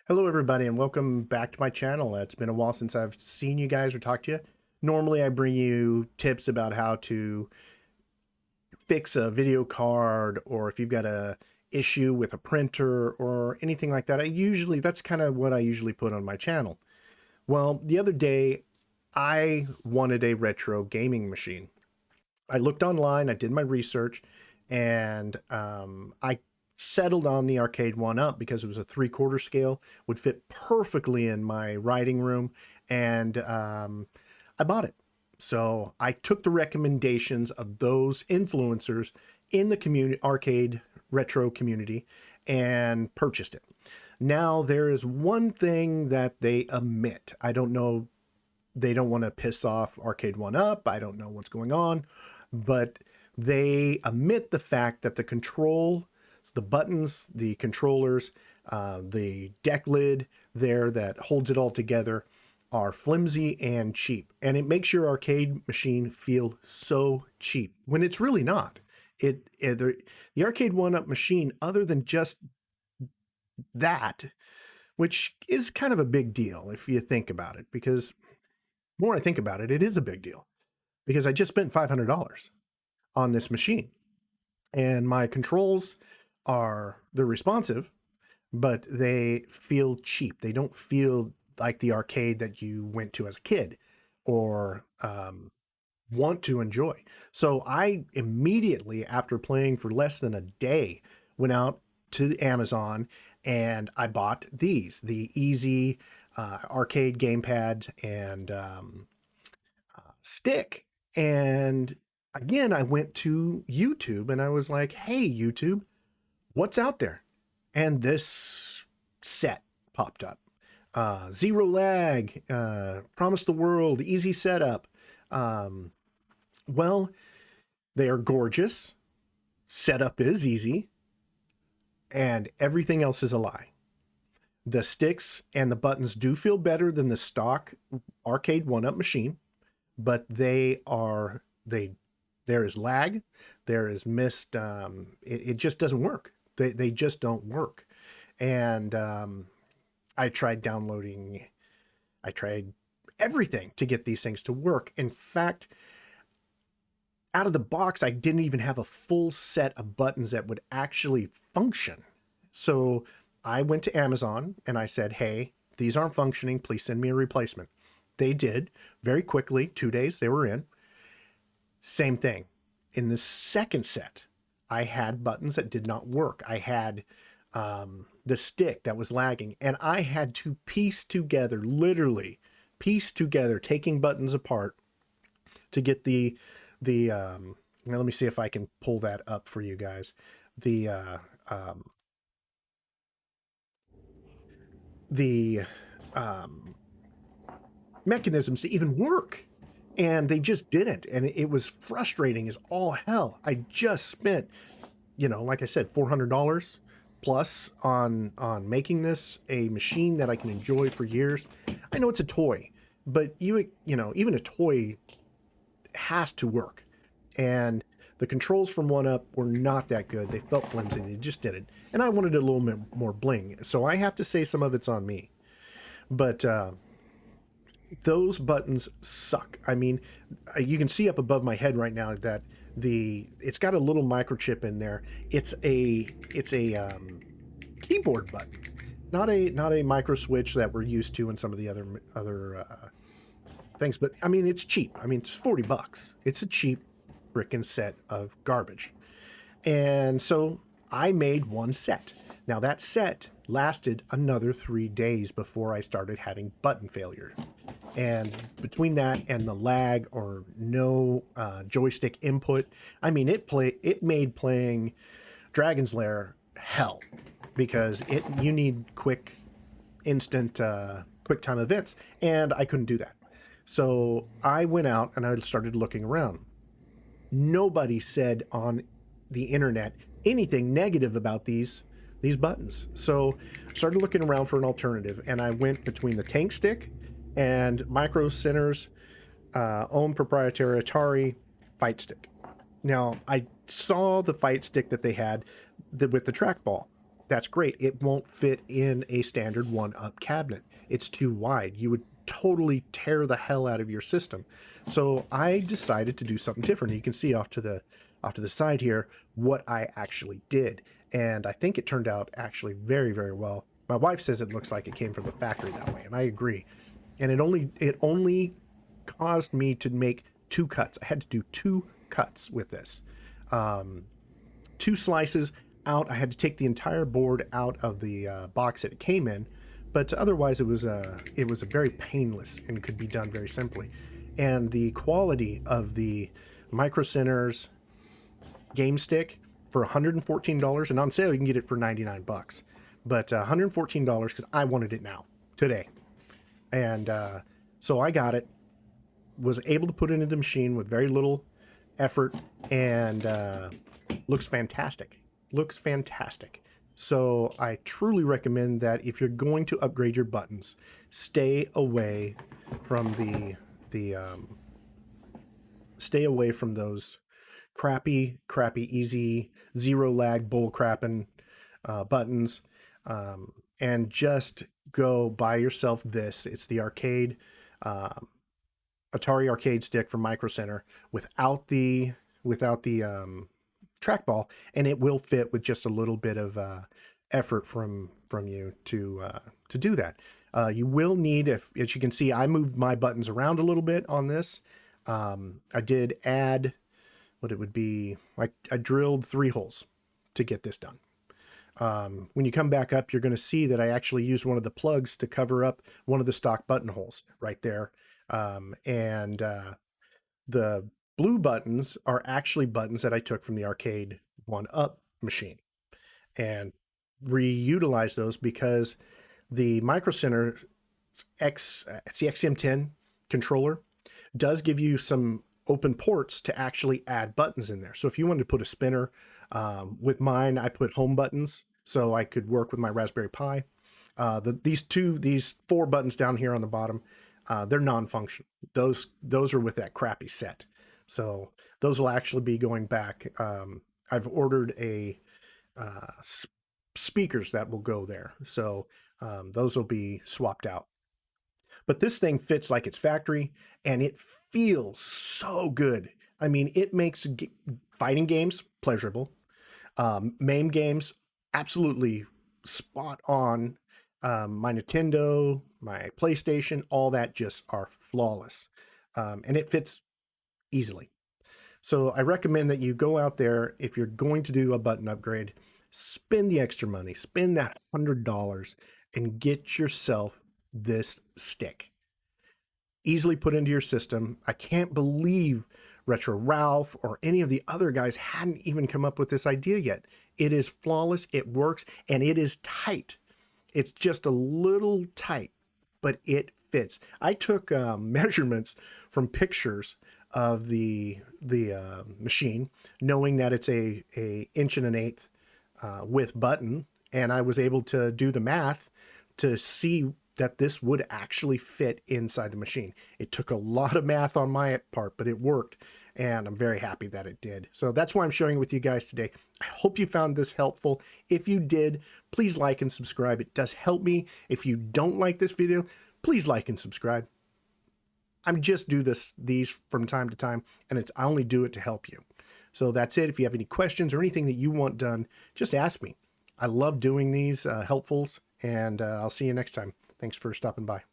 Hello, everybody, and welcome back to my channel. It's been a while since I've seen you guys or talked to you. Normally, I bring you tips about how to fix a video card, or if you've got a issue with a printer or anything like that. That's kind of what I usually put on my channel. Well, the other day, I wanted a retro gaming machine. I looked online, I did my research, and I settled on the arcade one up because it was a 3/4 scale, would fit perfectly in my writing room, and I bought it. So I took the recommendations of those influencers in the community, arcade retro community, and purchased it. Now there is one thing that they omit. I don't know, they don't want to piss off Arcade One Up. I don't know what's going on, but they omit the fact that the control, the buttons, the controllers, the deck lid there that holds it all together are flimsy and cheap. And it makes your arcade machine feel so cheap when it's really not. The Arcade One Up machine, other than just that, which is kind of a big deal if you think about it, because the more I think about it, it is a big deal because I just spent $500 on this machine, and my controls they're responsive, but they feel cheap. They don't feel like the arcade that you went to as a kid or want to enjoy. So I immediately, after playing for less than a day, went out to Amazon and I bought the Easy arcade gamepad and stick. And again, I went to YouTube and I was like, hey, YouTube, what's out there? And this set popped up. Zero lag, promise the world, easy setup. Well, they are gorgeous. Setup is easy. And everything else is a lie. The sticks and the buttons do feel better than the stock Arcade One-Up machine, but there is lag, there is missed, it just doesn't work. They just don't work. And I tried everything to get these things to work. In fact, out of the box, I didn't even have a full set of buttons that would actually function. So I went to Amazon and I said, hey, these aren't functioning. Please send me a replacement. They did very quickly. 2 days they were in. Same thing. In the second set, I had buttons that did not work. I had the stick that was lagging, and I had to literally piece together, taking buttons apart to get now let me see if I can pull that up for you guys. The mechanisms to even work, and they just didn't, and it was frustrating as all hell. I just spent, like I said, $400 plus on making this a machine that I can enjoy for years. I know it's a toy, but even a toy has to work, and the controls from One Up were not that good. They felt flimsy. They just didn't, and I wanted a little bit more bling, so I have to say some of it's on me. But those buttons suck. I mean, you can see up above my head right now that it's got a little microchip in there. It's a keyboard button, not a micro switch that we're used to in some of the other things. But I mean, it's cheap. I mean, it's $40. It's a cheap frickin' set of garbage. And so I made one set. Now that set lasted another 3 days before I started having button failure. And between that and the lag or no joystick input, I mean, it made playing Dragon's Lair hell, because you need instant quick time events, and I couldn't do that. So I went out and I started looking around. Nobody said on the internet anything negative about these buttons. So I started looking around for an alternative, and I went between the Tank Stick and Micro Center's own proprietary Atari Fight Stick. Now, I saw the Fight Stick that they had with the trackball, That's great. It won't fit in a standard one up cabinet. It's too wide. You would totally tear the hell out of your system. So I decided to do something different. You can see off to the side here what I actually did. And I think it turned out actually very, very well. My wife says it looks like it came from the factory that way, and I agree. And it only caused me to make two cuts. I had to do two cuts with this. Two slices out. I had to take the entire board out of the box that it came in, but otherwise it was a very painless and could be done very simply. And the quality of the Micro Center's game stick for $114, and on sale you can get it for 99 bucks, but $114 because I wanted it now today, and so I got it. Was able to put it into the machine with very little effort, and looks fantastic. Looks fantastic. So I truly recommend that if you're going to upgrade your buttons, stay away from stay away from those crappy, easy, zero lag bull crapping buttons, and just go buy yourself this. It's the arcade Atari arcade stick from Micro Center without the trackball, and it will fit with just a little bit of effort from you to do that. You will need, if as you can see, I moved my buttons around a little bit on this. I did add what it would be like. I drilled 3 holes to get this done. When you come back up, you're going to see that I actually used one of the plugs to cover up one of the stock button holes right there. And the blue buttons are actually buttons that I took from the arcade 1-up machine and reutilize those because the Micro Center it's the XM10 controller does give you some open ports to actually add buttons in there. So if you wanted to put a spinner, with mine, I put home buttons so I could work with my Raspberry Pi. These 4 buttons down here on the bottom, they're non-functional. Those are with that crappy set. So those will actually be going back. I've ordered speakers that will go there. So those will be swapped out. But this thing fits like it's factory, and it feels so good. I mean, it makes fighting games pleasurable. MAME games, absolutely spot on. My Nintendo, my PlayStation, all that just are flawless. And it fits easily. So I recommend that you go out there, if you're going to do a button upgrade, spend the extra money, spend that $100 and get yourself this stick. Easily put into your system. I can't believe Retro Ralph or any of the other guys hadn't even come up with this idea yet. It is flawless, it works, and it is tight. It's just a little tight, but it fits. I took measurements from pictures of the machine, knowing that it's a 1 1/8 width button, and I was able to do the math to see that this would actually fit inside the machine. It took a lot of math on my part, but it worked, and I'm very happy that it did. So that's why I'm sharing with you guys today. I hope you found this helpful. If you did, please like and subscribe. It does help me. If you don't like this video, please like and subscribe. I'm just do these from time to time, and I only do it to help you. So that's it. If you have any questions or anything that you want done, just ask me. I love doing these helpfuls, and I'll see you next time. Thanks for stopping by.